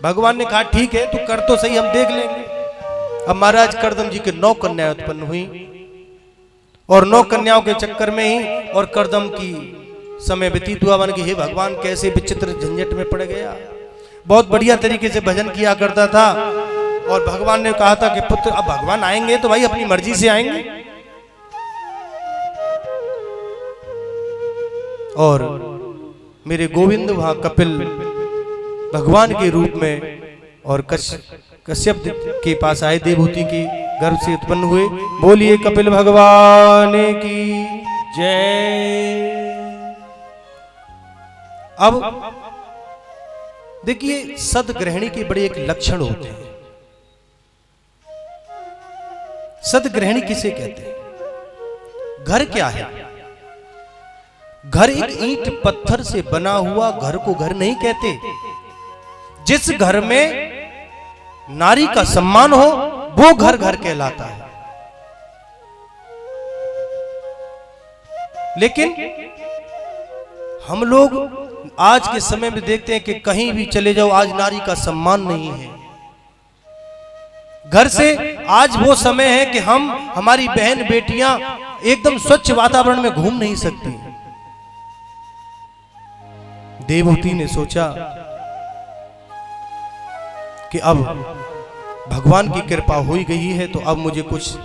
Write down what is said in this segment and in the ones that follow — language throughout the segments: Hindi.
भगवान ने कहा ठीक है तू कर तो सही, हम देख लेंगे। अब महाराज करदम जी के 9 कन्याएं उत्पन्न हुई और 9 कन्याओं के चक्कर में ही और करदम की समय व्यतीत हुआ। मन की हे भगवान कैसे विचित्र झंझट में पड़ गया। बहुत बढ़िया तरीके से भजन किया करता था और भगवान ने कहा था कि पुत्र अब भगवान आएंगे तो भाई अपनी मर्जी से आएंगे। और मेरे गोविंद वहां कपिल भगवान के रूप में और कश्यप के पास आए, देवहूति के गर्भ से उत्पन्न हुए। बोलिए कपिल भगवान की जय। अब देखिए सदग्रहणी के बड़े एक लक्षण होते हैं। सदग्रहणी किसे कहते हैं? घर क्या है? घर एक ईंट पत्थर से बना हुआ घर को घर नहीं कहते। जिस घर में नारी का सम्मान हो वो घर घर कहलाता है। लेकिन हम लोग आज के समय में देखते हैं कि कहीं भी चले जाओ आज नारी का सम्मान नहीं है। घर से आज वो समय है कि हम हमारी बहन बेटियां एकदम स्वच्छ वातावरण में घूम नहीं सकती। देवहूति ने सोचा कि अब भगवान की कृपा हो ही गई है तो अब मुझे कुछ,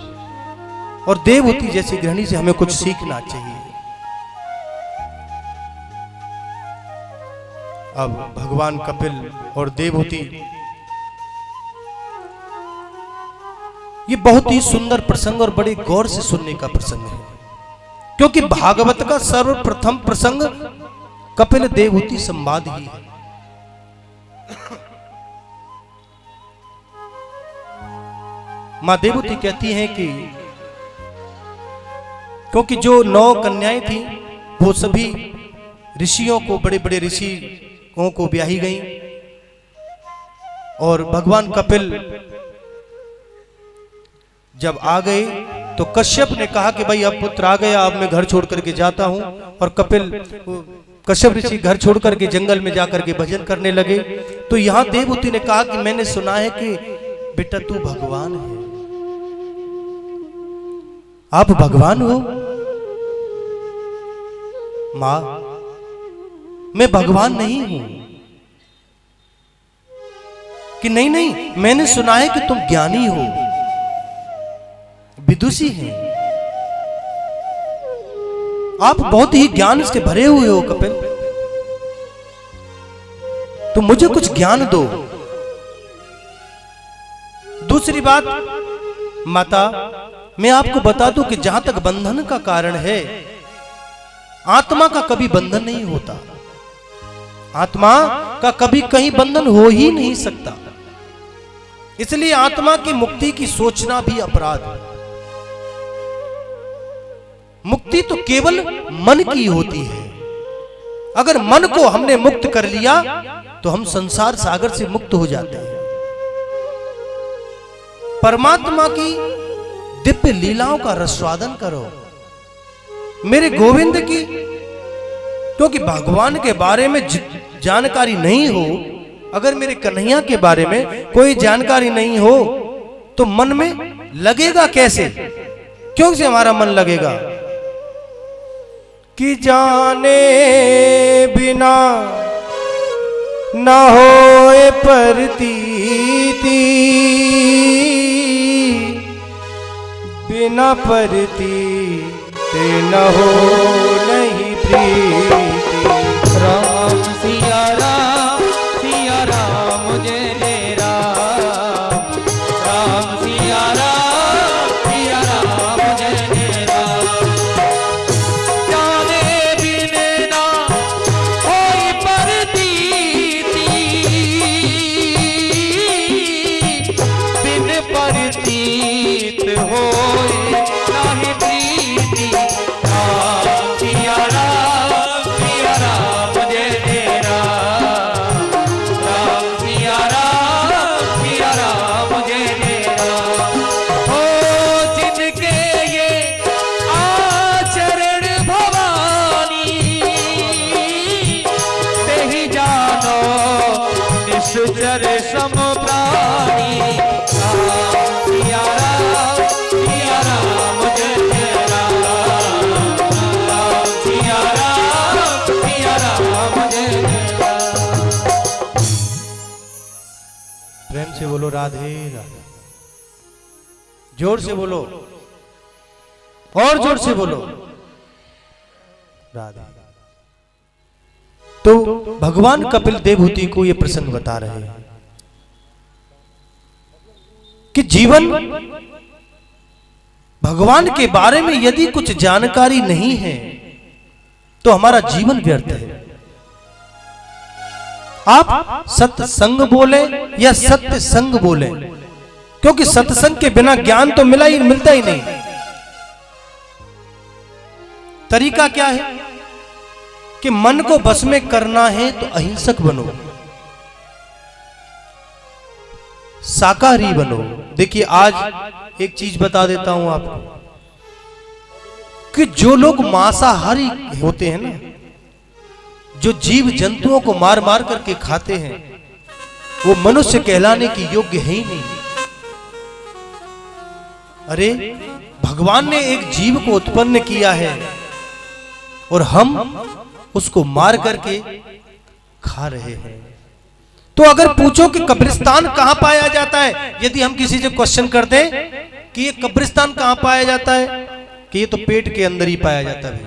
और देवहूति जैसी गृहिणी से हमें कुछ सीखना चाहिए। अब भगवान कपिल और देवहूति, ये बहुत ही सुंदर प्रसंग और बड़े गौर से सुनने का प्रसंग है, क्योंकि भागवत का सर्वप्रथम प्रसंग कपिल देवहूति संवाद ही है। मां देवहूति कहती हैं कि क्योंकि जो 9 कन्याएं थी वो सभी ऋषियों को, बड़े बड़े ऋषियों को ब्याही गई और भगवान कपिल जब आ गए तो कश्यप ने कहा कि भाई अब पुत्र आ गया, अब मैं घर छोड़ करके जाता हूं। और कश्यप ऋषि घर छोड़ करके जंगल में जाकर के भजन करने लगे। तो यहां देवहूति ने कहा कि मैंने सुना है कि बेटा तू भगवान है, आप भगवान हो। मां मैं भगवान नहीं हूं। कि नहीं नहीं, मैंने सुना है कि तुम ज्ञानी हो, विदुषी हैं, आप बहुत ही ज्ञान से भरे हुए हो कपिल, तो मुझे कुछ ज्ञान दो। दूसरी बात माता, मैं आपको बता दूं कि जहां तक बंधन का कारण है, आत्मा का कभी बंधन नहीं होता। आत्मा का कभी कहीं बंधन हो ही नहीं सकता। इसलिए आत्मा की मुक्ति की सोचना भी अपराध है। मुक्ति तो केवल मन की होती है। अगर मन को हमने मुक्त कर लिया तो हम संसार सागर से मुक्त हो जाते हैं। परमात्मा की दिव्य लीलाओं का रसवादन करो, मेरे गोविंद की। क्योंकि भगवान के बारे में जानकारी नहीं हो, अगर मेरे कन्हैया के बारे में कोई जानकारी नहीं हो तो मन में लगेगा कैसे? क्यों से हमारा मन लगेगा? कि जाने बिना न होए प्रतीति, बिना प्रतीति न हो नहीं प्रीति। राम सिया राम जय जय राम, राम सिया राम जय जय राम। जाने बिन ना होई प्रतीति, बिन प्रतीत होए नहीं प्रीति। राम निश्चर सम प्राणी राम सिया राम जय जय राम सिया राम जय जय राम। प्रेम से बोलो राधे राधे, जोर से बोलो, और जोर से बोलो राधे। तो भगवान कपिल देवहूति को यह प्रसंग बता रहे हैं कि जीवन भगवान के बारे में यदि कुछ जानकारी नहीं है तो हमारा जीवन व्यर्थ है। आप सत्संग बोले या सत्य संग बोले, क्योंकि सत्संग के बिना ज्ञान तो मिलता ही नहीं। तरीका क्या है कि मन को बस में करना है तो अहिंसक बनो, शाकाहारी बनो। देखिए आज एक चीज बता देता हूं आपको कि जो लोग मांसाहारी होते हैं ना, जो जीव जंतुओं को मार मार करके खाते हैं, वो मनुष्य कहलाने की योग्य है ही नहीं। अरे भगवान ने एक जीव को उत्पन्न किया है और हम उसको मार करके खा रहे हैं। तो अगर पूछो कि कब्रिस्तान कहां पाया जाता है, यदि हम किसी से क्वेश्चन कर दें कि ये कब्रिस्तान कहां पाया जाता है, कि ये तो पेट के अंदर ही पाया जाता है,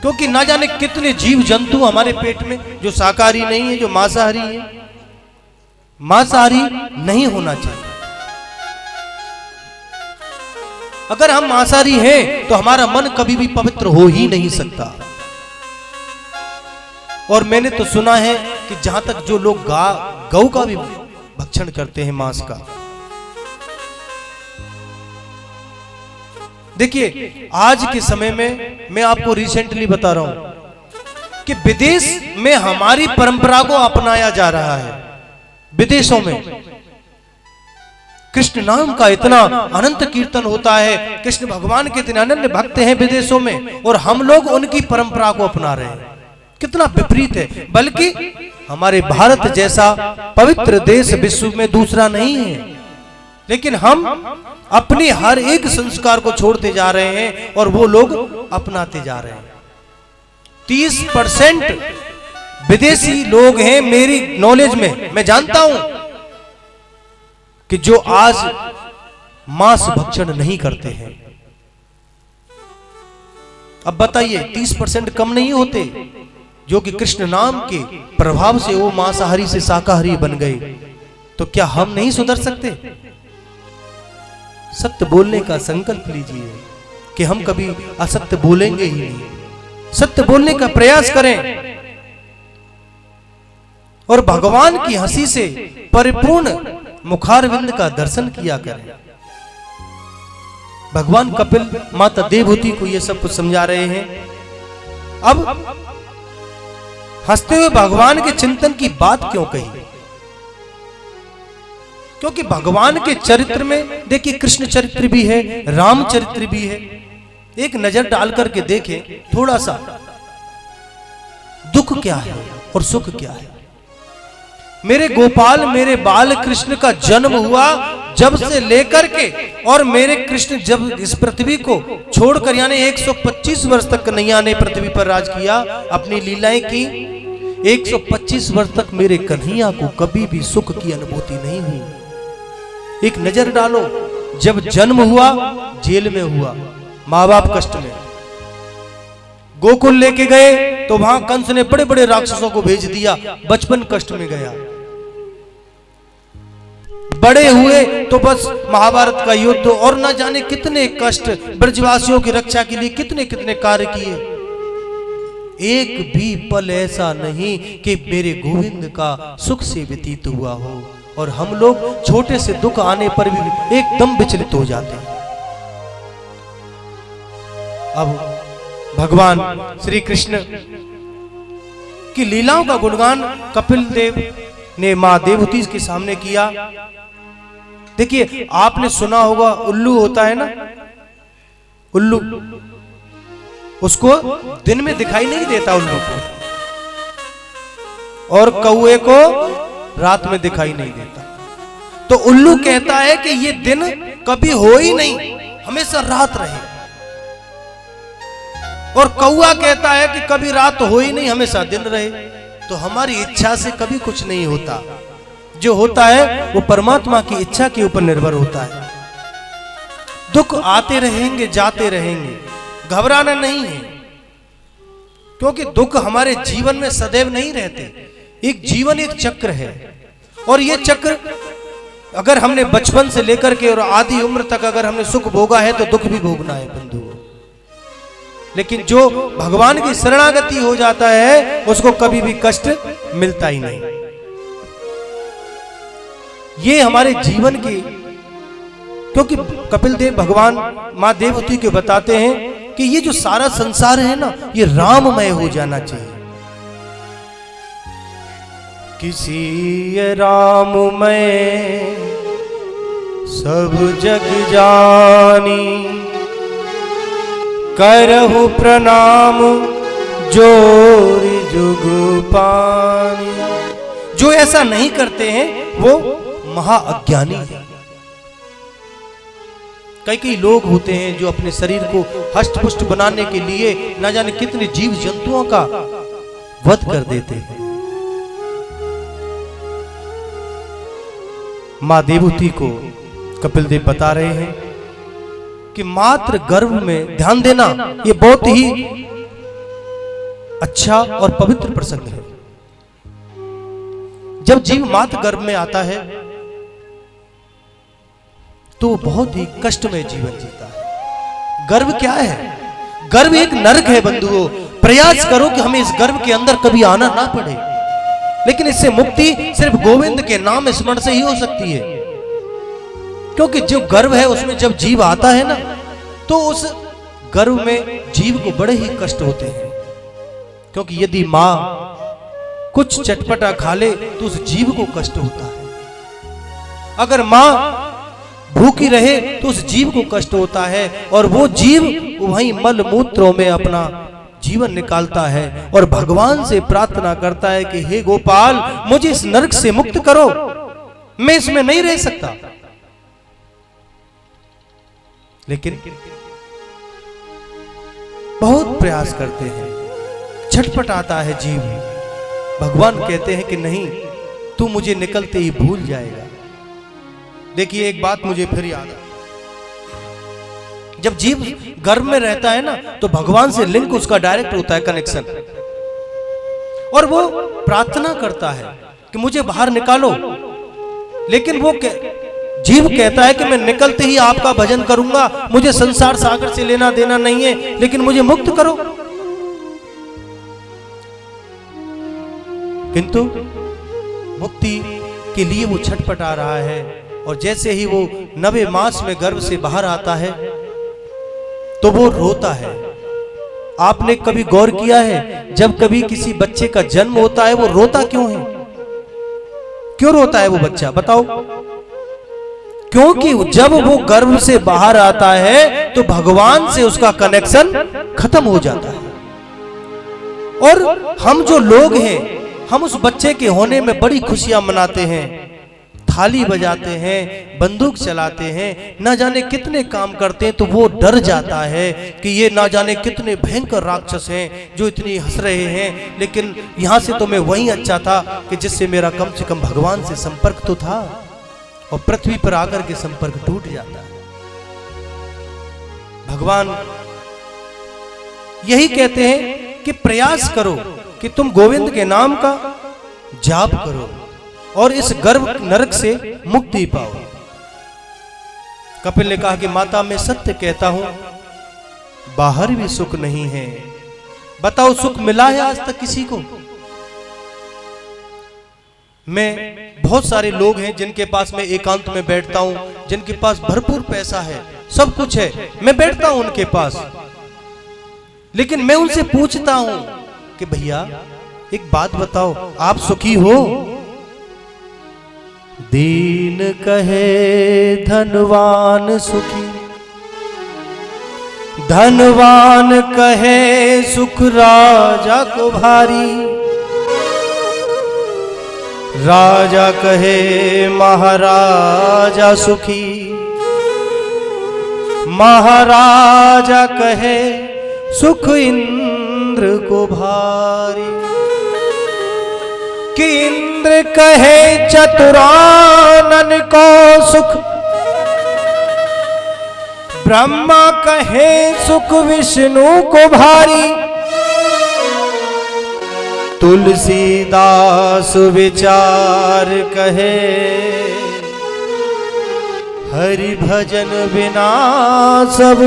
क्योंकि ना जाने कितने जीव जंतु हमारे पेट में जो शाकाहारी नहीं है, जो मांसाहारी है। मांसाहारी नहीं होना चाहिए। अगर हम मांसाहारी हैं तो हमारा मन कभी भी पवित्र हो ही नहीं सकता। और मैंने तो सुना है कि जहां तक जो लोग गौ का भी भक्षण करते हैं, मांस का। देखिए आज के समय में मैं आपको रिसेंटली बता रहा हूं कि विदेश में हमारी परंपरा को अपनाया जा रहा है। विदेशों में कृष्ण नाम का इतना अनंत कीर्तन होता है, कृष्ण भगवान के इतने अनन्य भक्त हैं विदेशों में, और हम लोग उनकी परंपरा को अपना रहे हैं। कितना विपरीत है। बल्कि हमारे भारत जैसा पवित्र देश विश्व में दूसरा नहीं है, लेकिन हम अपने हर एक संस्कार को छोड़ते जा रहे हैं और वो लोग अपनाते जा रहे हैं। 30% विदेशी लोग हैं मेरी नॉलेज में, मैं जानता हूं कि जो आज मांस भक्षण नहीं करते हैं। अब बताइए 30% कम नहीं होते जो कि कृष्ण नाम के प्रभाव से वो मांसाहारी से शाकाहारी बन गए, तो क्या हम नहीं सुधर सकते? सत्य बोलने का संकल्प लीजिए कि हम कभी असत्य बोलेंगे ही नहीं। सत्य बोलने का प्रयास करें और भगवान की हंसी से परिपूर्ण मुखारविंद का दर्शन किया करें। भगवान कपिल माता देवहूति को यह सब कुछ समझा रहे हैं। अब हंसते हुए भगवान के चिंतन की बात क्यों कही? क्योंकि भगवान के चरित्र में देखिए कृष्ण चरित्र भी है, राम चरित्र भी है। एक नजर डाल करके देखें थोड़ा सा, दुख क्या है और सुख क्या है। मेरे गोपाल मेरे बाल कृष्ण का जन्म हुआ जब से लेकर के, और मेरे कृष्ण जब इस पृथ्वी को छोड़कर यानी 125 वर्ष तक कन्हैया ने पृथ्वी पर राज किया, अपनी लीलाएं की। 125 वर्ष तक मेरे कन्हैया को कभी भी सुख की अनुभूति नहीं हुई। एक नजर डालो, जब जन्म हुआ जेल में हुआ, माँ बाप कष्ट में। गोकुल लेके गए तो वहां कंस ने बड़े बड़े राक्षसों को भेज दिया, बचपन कष्ट में गया। बड़े हुए तो बस महाभारत का युद्ध और न जाने कितने कष्ट, ब्रजवासियों की रक्षा के लिए कितने कितने कार्य किए। एक भी पल ऐसा नहीं कि मेरे गोविंद का सुख से व्यतीत हुआ हो, और हम लोग छोटे से दुख आने पर भी एकदम विचलित हो जाते हैं। अब भगवान श्री कृष्ण की लीलाओं का गुणगान कपिल देव ने मां देवहूति के सामने किया। देखिए आपने सुना होगा उल्लू होता है ना, उल्लू, उसको दिन में दिखाई नहीं देता उल्लू को, और कौए को रात में दिखाई नहीं देता। तो उल्लू कहता है कि ये दिन कभी हो ही नहीं, हमेशा रात रहे। और कौआ कहता है कि कभी रात हो ही नहीं, हमेशा दिन रहे। तो हमारी इच्छा से कभी कुछ नहीं होता, जो होता है वो परमात्मा की इच्छा के ऊपर निर्भर होता है। दुख आते रहेंगे, जाते रहेंगे, घबराना नहीं है, क्योंकि दुख हमारे जीवन में सदैव नहीं रहते। एक जीवन एक चक्र है, और ये चक्र अगर हमने बचपन से लेकर के और आधी उम्र तक अगर हमने सुख भोगा है तो दुख भी भोगना है बंधु। लेकिन जो भगवान की शरणागति हो जाता है उसको कभी भी कष्ट मिलता ही नहीं। ये हमारे जीवन की, क्योंकि कपिल देव भगवान मां देवहूति को बताते हैं कि ये जो सारा संसार है ना, ये राममय हो जाना चाहिए। किसी राममय सब जग जानी, करहु प्रणाम जोरि जुग पानी। जो ऐसा नहीं करते हैं वो महाअज्ञानी है। कई लोग होते हैं जो अपने शरीर को हष्ट पुष्ट बनाने के लिए न जाने कितने जीव जंतुओं का वध कर देते हैं। मां देवहूति को कपिल देव बता रहे हैं कि मात्र गर्भ में ध्यान देना ये बहुत ही अच्छा और पवित्र प्रसंग है। जब जीव मात्र गर्भ में आता है तो बहुत ही कष्टमय जीवन जीता है। गर्भ क्या है? गर्भ एक नरक है बंधुओं। प्रयास करो कि हमें इस गर्भ के अंदर कभी आना ना पड़े, लेकिन इससे मुक्ति सिर्फ गोविंद के नाम स्मरण से ही हो सकती है। क्योंकि जो गर्भ है उसमें जब जीव आता है ना, तो उस गर्भ में जीव को बड़े ही कष्ट होते हैं। क्योंकि यदि मां कुछ चटपटा खा ले तो उस जीव को कष्ट होता है। अगर मां भूखी रहे तो उस जीव को कष्ट होता है, और वो जीव वहीं मल मूत्रों में अपना जीवन निकालता है और भगवान से प्रार्थना करता है कि हे गोपाल, मुझे इस नरक से मुक्त करो, मैं इसमें नहीं रह सकता। लेकिन बहुत प्रयास करते हैं, छटपट आता है जीव। भगवान कहते हैं कि नहीं, तू मुझे निकलते ही भूल जाएगा। देखिए एक बात मुझे फिर याद आई, जब जीव गर्भ में रहता है ना तो भगवान से लिंक उसका डायरेक्ट होता है, कनेक्शन, और वो प्रार्थना करता है कि मुझे बाहर निकालो। लेकिन वो जीव कहता है कि मैं निकलते ही आपका भजन करूंगा, मुझे संसार सागर से लेना देना नहीं है, लेकिन मुझे मुक्त करो। किंतु मुक्ति के लिए वो छटपटा रहा है, और जैसे ही वो 9वें मास में गर्भ से बाहर आता है तो वो रोता है। आपने कभी गौर किया है, जब कभी किसी बच्चे का जन्म होता है वो रोता क्यों है? क्यों रोता है वो बच्चा, बताओ? क्योंकि जब वो गर्भ से बाहर आता है तो भगवान से उसका कनेक्शन खत्म हो जाता है। और हम जो लोग हैं, हम उस बच्चे के होने में बड़ी खुशियां मनाते हैं, थाली बजाते हैं, बंदूक चलाते हैं, ना जाने कितने काम करते हैं। तो वो डर जाता है कि ये ना जाने कितने भयंकर राक्षस हैं जो इतनी हंस रहे हैं, लेकिन यहां से तो मैं वहीं अच्छा था कि जिससे मेरा कम से कम भगवान से संपर्क तो था, और पृथ्वी पर आकर के संपर्क टूट जाता है। भगवान यही कहते हैं कि प्रयास करो कि तुम गोविंद के नाम का जाप करो और इस गर्भ नरक से मुक्ति पाओ। कपिल ने कहा कि माता, मैं सत्य कहता हूं, बाहर भी सुख नहीं है। बताओ, सुख मिला है आज तक किसी को? मैं बहुत सारे लोग हैं जिनके पास मैं एकांत में बैठता हूं, जिनके पास भरपूर पैसा है, सब कुछ है, मैं बैठता हूं उनके पास, लेकिन मैं उनसे पूछता हूं कि भैया एक बात बताओ, आप सुखी हो? दीन कहे धनवान सुखी, धनवान कहे सुख राजा को भारी। राजा कहे महाराजा सुखी, महाराजा कहे सुख इंद्र को भारी, कि इंद्र कहे चतुरानन को सुख, ब्रह्मा कहे सुख विष्णु को भारी, तुलसीदास विचार कहे हरि भजन बिना सब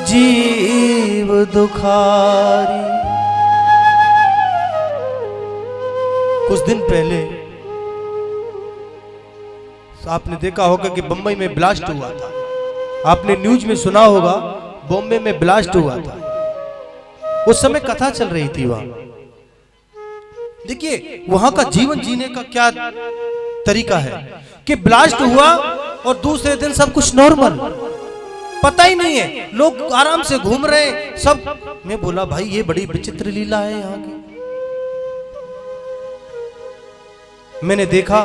जीव दुखारी। कुछ दिन पहले आपने देखा होगा कि बंबई में ब्लास्ट हुआ था। आपने न्यूज में सुना होगा बॉम्बे में ब्लास्ट हुआ था। उस समय कथा चल रही थी वहां। देखिए वहां का जीवन जीने का क्या तरीका है कि ब्लास्ट हुआ और दूसरे दिन सब कुछ नॉर्मल, पता ही नहीं है, लोग आराम से घूम रहे हैं सब। मैं बोला भाई ये बड़ी विचित्र लीला है यहाँ की। मैंने देखा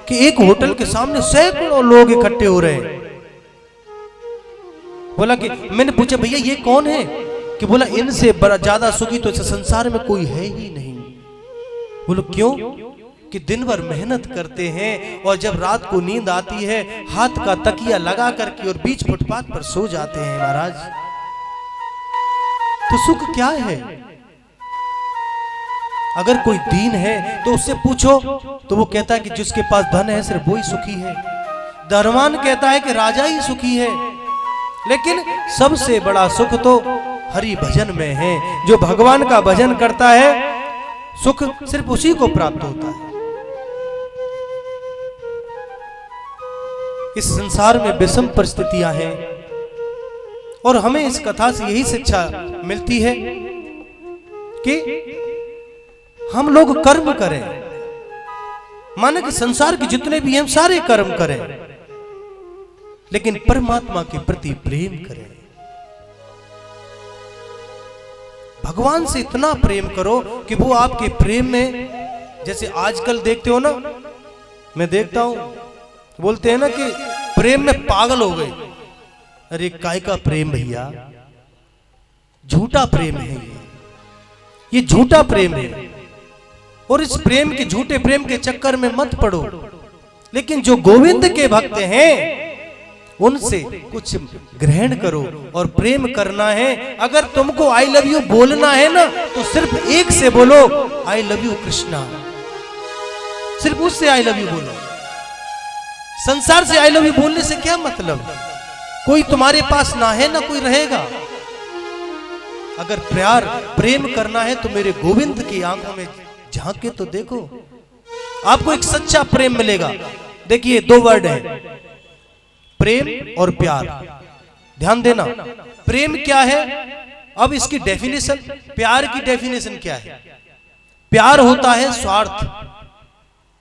कि एक होटल के सामने सैकड़ों लोग इकट्ठे हो रहे हैं। बोला कि मैंने पूछा भैया ये कौन है, कि बोला इनसे बड़ा ज्यादा सुखी तो इस संसार में कोई है ही नहीं। बोलो क्यों? कि दिन भर मेहनत करते हैं और जब रात को नींद आती है हाथ का तकिया लगा करके और बीच फुटपाथ पर सो जाते हैं महाराज। तो सुख क्या है? अगर कोई दीन है तो उससे पूछो तो वो कहता है कि जिसके पास धन है सिर्फ वो ही सुखी है। धनवान कहता है कि राजा ही सुखी है। लेकिन सबसे बड़ा सुख तो हरि भजन में है। जो भगवान का भजन करता है सुख सिर्फ उसी को प्राप्त होता है। इस संसार में विषम परिस्थितियां हैं और हमें इस कथा से यही शिक्षा मिलती है कि हम लोग कर्म करें। माने कि संसार के जितने भी हम सारे कर्म करें, लेकिन परमात्मा के प्रति प्रेम करें। भगवान से इतना प्रेम करो कि वो आपके प्रेम में, जैसे आजकल देखते हो ना, मैं देखता हूं बोलते हैं ना कि प्रेम में पागल हो गए। अरे काय का प्रेम भैया, झूठा प्रेम है ये झूठा प्रेम है। और इस प्रेम के झूठे प्रेम के चक्कर में मत पड़ो। लेकिन जो गोविंद के भक्त हैं उनसे कुछ ग्रहण करो और प्रेम करना है। अगर तुमको आई लव यू बोलना है ना तो सिर्फ एक से बोलो, आई लव यू कृष्णा। सिर्फ उससे आई लव यू बोलो। संसार से आई लव यू बोलने से क्या मतलब? कोई तुम्हारे पास ना है ना कोई रहेगा। अगर प्यार प्रेम करना है तो मेरे गोविंद की आंखों में झांक के तो देखो, आपको एक सच्चा प्रेम मिलेगा। देखिए दो वर्ड है, प्रेम और प्यार। ध्यान देना, प्रेम क्या है? अब इसकी डेफिनेशन, प्यार की डेफिनेशन क्या है? प्यार होता है स्वार्थ।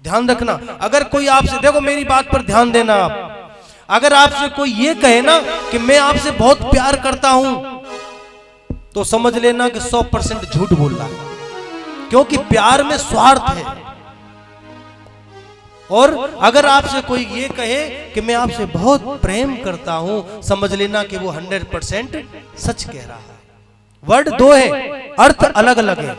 ध्यान रखना, अगर कोई आपसे, देखो मेरी बात पर ध्यान देना आप, अगर आपसे कोई ये कहे ना कि मैं आपसे बहुत प्यार करता हूं तो समझ लेना कि 100% झूठ बोल रहा है। क्योंकि प्यार में स्वार्थ है। और अगर आपसे कोई ये कहे कि मैं आपसे बहुत प्रेम करता हूं, समझ लेना कि वो 100% सच कह रहा है। वर्ड दो है, अर्थ अलग अलग है।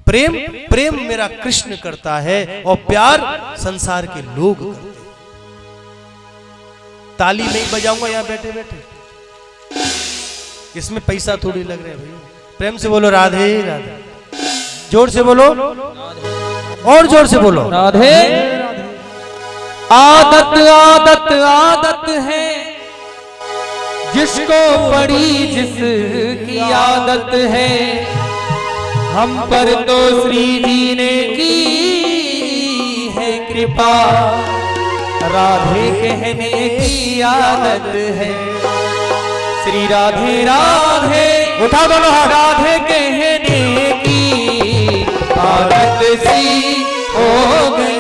प्रेम प्रेम मेरा कृष्ण करता है और प्यार संसार के लोग करते हैं। ताली नहीं बजाऊंगा यहां बैठे बैठे, इसमें पैसा थोड़ी लग रहा है भैया। प्रेम से बोलो राधे राधे, जोर से बोलो और जोर से बोलो राधे। आदत आदत आदत है जिसको पड़ी जिसकी आदत है, हम पर तो श्री जी ने की है कृपा, राधे कहने की आदत है। श्री राधे राधे, उठा दोनों हाथ, राधे कहने की आदत सी हो गई।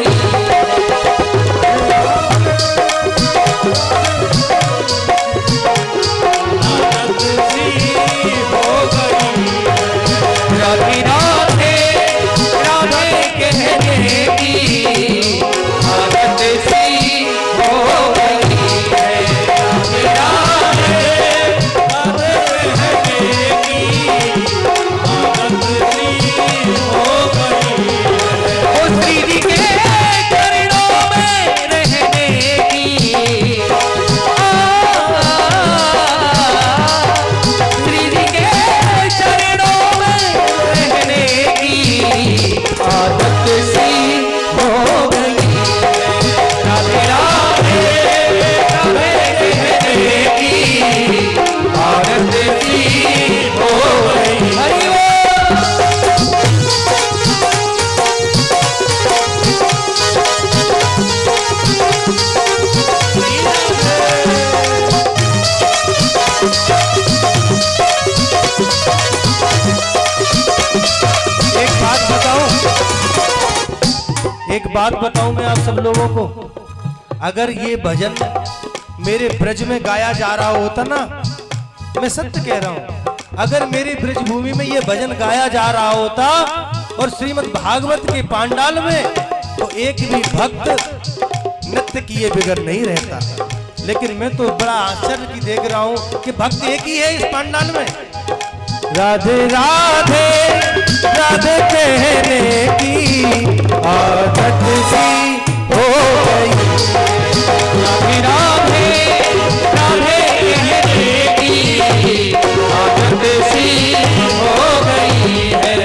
राधे राधे राधे कहने की बात बताऊं मैं आप सब लोगों को, अगर ये भजन मेरे ब्रज में गाया जा रहा होता ना, मैं सत्य कह रहा हूं, अगर मेरी ब्रज भूमि में ये भजन गाया जा रहा होता और श्रीमद् भागवत के पांडाल में, तो एक भी भक्त नृत्य किए बिगर नहीं रहता। लेकिन मैं तो बड़ा आश्चर्य की देख रहा हूं कि भक्त एक ही है इस पांडाल में। राधे राधे राधे कहने की आदत सी हो गई, राधे राधे राधे कहने की आदत सी हो गई है।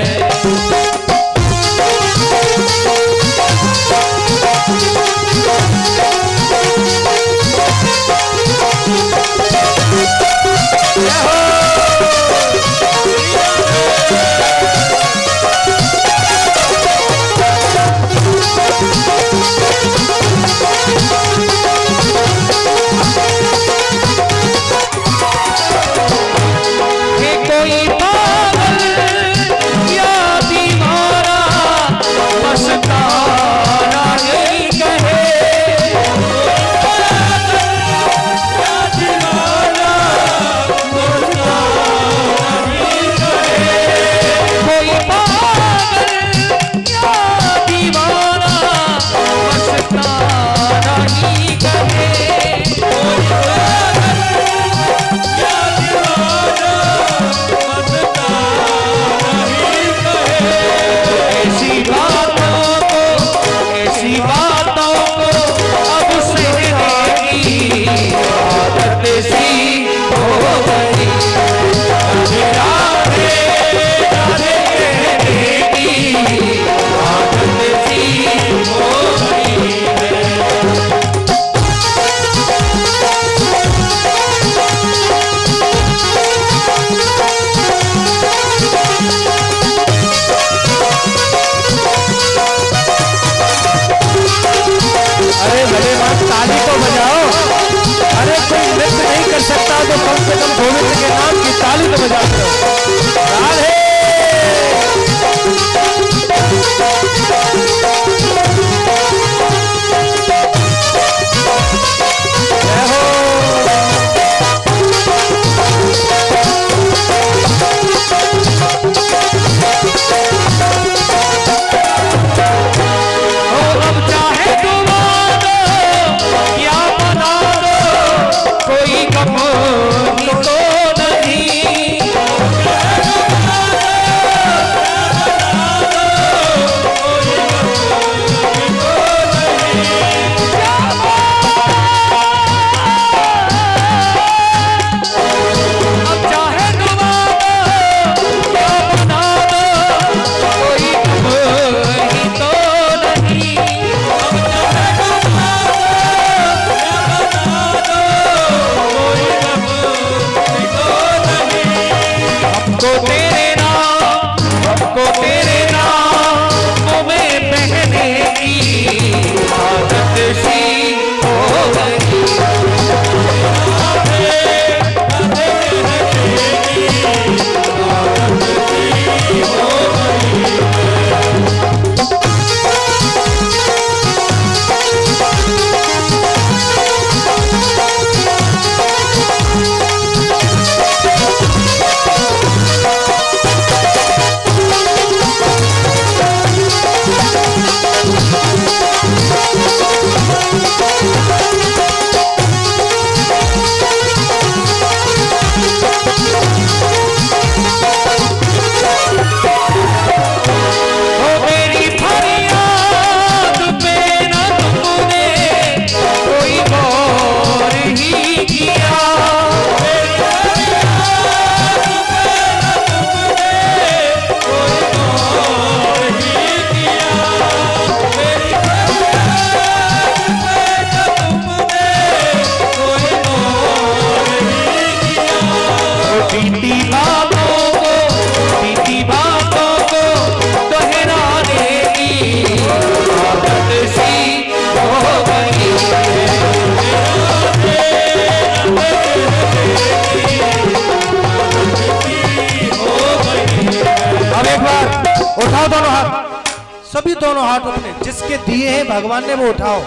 सभी दोनों हाथ अपने जिसके दिए हैं भगवान ने वो उठाओ,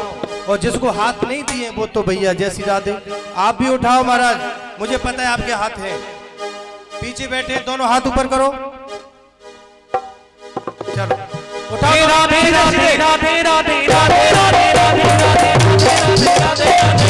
और जिसको हाथ नहीं दिए वो तो भैया जैसी राधे। आप भी उठाओ महाराज, मुझे पता है आपके हाथ हैं। पीछे बैठे दोनों हाथ ऊपर करो, चलो उठाओ। राधे राधे राधे राधे राधे राधे राधे राधे राधे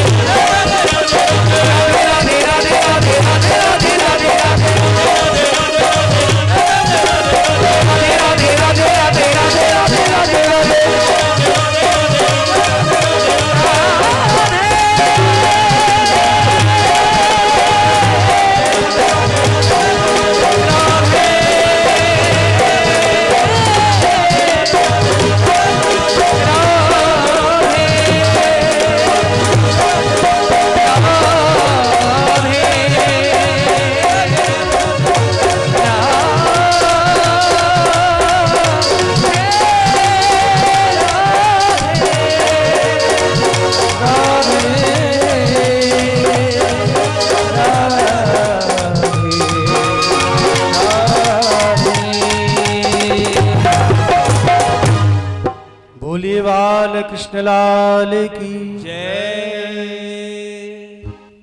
बोलिए बाल कृष्ण लाल की जय।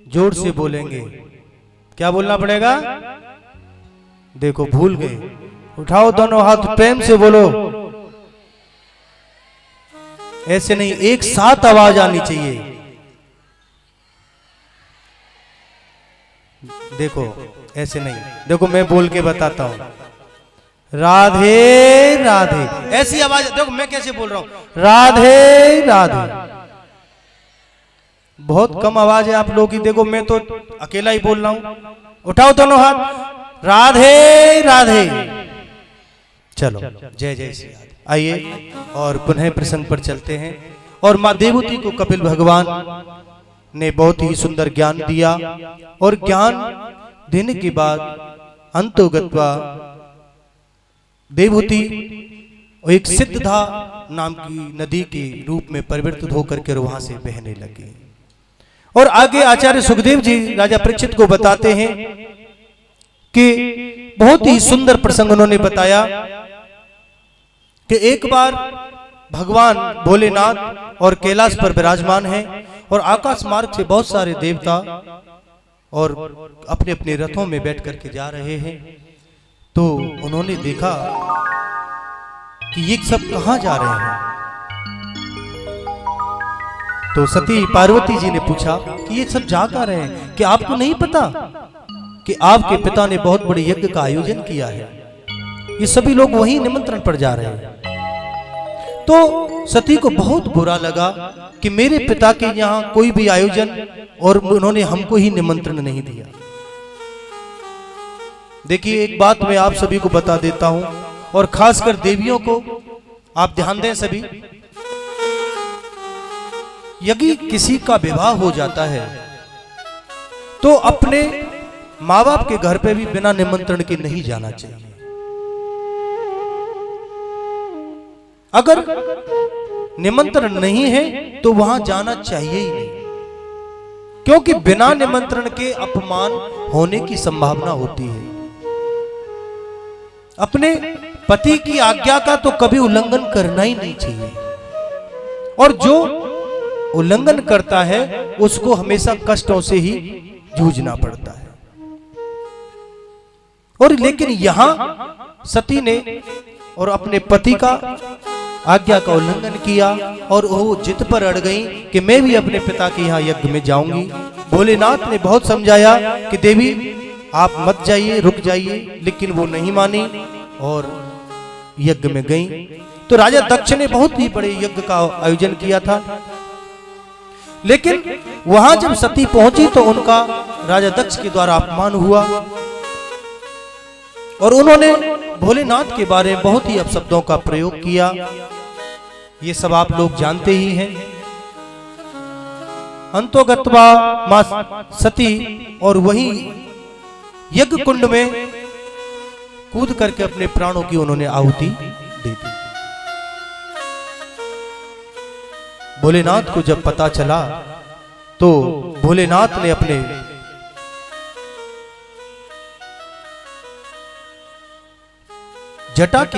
जोर से बोलेंगे। क्या बोलना पड़ेगा? देखो भूल गए। उठाओ दोनों हाथ, प्रेम से बोलो। ऐसे नहीं, एक साथ आवाज आनी चाहिए। देखो ऐसे नहीं, देखो मैं बोल के बताता हूं। राधे राधे, ऐसी आवाज। देखो मैं कैसे बोल रहा हूं, राधे राधे। बहुत कम आवाज है आप लोगों की। देखो मैं तो अकेला ही बोल रहा हूं। उठाओ दोनों हाथ, राधे राधे। चलो जय जय श्री राधे। आइए और पुनः प्रसंग पर चलते हैं। और मां देवती को कपिल भगवान ने बहुत ही सुंदर ज्ञान दिया, और ज्ञान देने के बाद अंतोगत्वा देवहूति एक सिद्धधा नाम की नदी के रूप में परिवर्तित होकर के वहां से बहने लगी। और आगे आचार्य सुखदेव जी राजा परीक्षित को बताते हैं कि बहुत ही सुंदर प्रसंग उन्होंने बताया कि एक बार भगवान भोलेनाथ और कैलाश पर विराजमान हैं, और आकाश मार्ग से बहुत सारे देवता और अपने अपने रथों में बैठ करके जा रहे हैं। तो उन्होंने देखा कि ये सब कहां जा रहे हैं। तो सती पार्वती जी ने पूछा कि ये सब जा कहां रहे हैं, कि आपको नहीं पता कि आपके पिता ने बहुत बड़े यज्ञ का आयोजन किया है, ये सभी लोग वही निमंत्रण पर जा रहे हैं। तो सती को बहुत बुरा लगा कि मेरे पिता के यहाँ कोई भी आयोजन, और उन्होंने हमको ही निमंत्रण नहीं दिया। देखिए एक बात मैं आप सभी को बता देता हूं, और खासकर देवियों को आप ध्यान दें सभी। यदि किसी का विवाह हो जाता है तो अपने माँ बाप के घर पे भी बिना निमंत्रण के नहीं जाना चाहिए। अगर निमंत्रण नहीं है तो वहां जाना चाहिए ही नहीं, क्योंकि बिना निमंत्रण के अपमान होने की संभावना होती है। अपने पति की आज्ञा का तो कभी उल्लंघन करना ही नहीं चाहिए, और जो उल्लंघन करता है उसको हमेशा कष्टों से ही जूझना पड़ता है। और लेकिन यहां सती ने और अपने पति का आज्ञा का उल्लंघन किया, और वो जिद पर अड़ गई कि मैं भी अपने पिता के यहाँ यज्ञ में जाऊंगी। भोलेनाथ ने बहुत समझाया कि देवी आप मत जाइए, रुक जाइए, लेकिन वो नहीं मानी और यज्ञ में गई। तो राजा दक्ष ने बहुत ही बड़े यज्ञ का आयोजन किया था, लेकिन वहां जब सती पहुंची तो उनका राजा दक्ष के द्वारा अपमान हुआ, और उन्होंने भोलेनाथ के बारे में बहुत ही अपशब्दों का प्रयोग किया। ये सब आप लोग जानते ही हैं। अंतोगत्वा मां सती और वही यज्ञ कुंड में कूद करके अपने प्राणों की उन्होंने आहुति दे दी। भोलेनाथ को जब पता चला तो भोलेनाथ ने अपने जटा के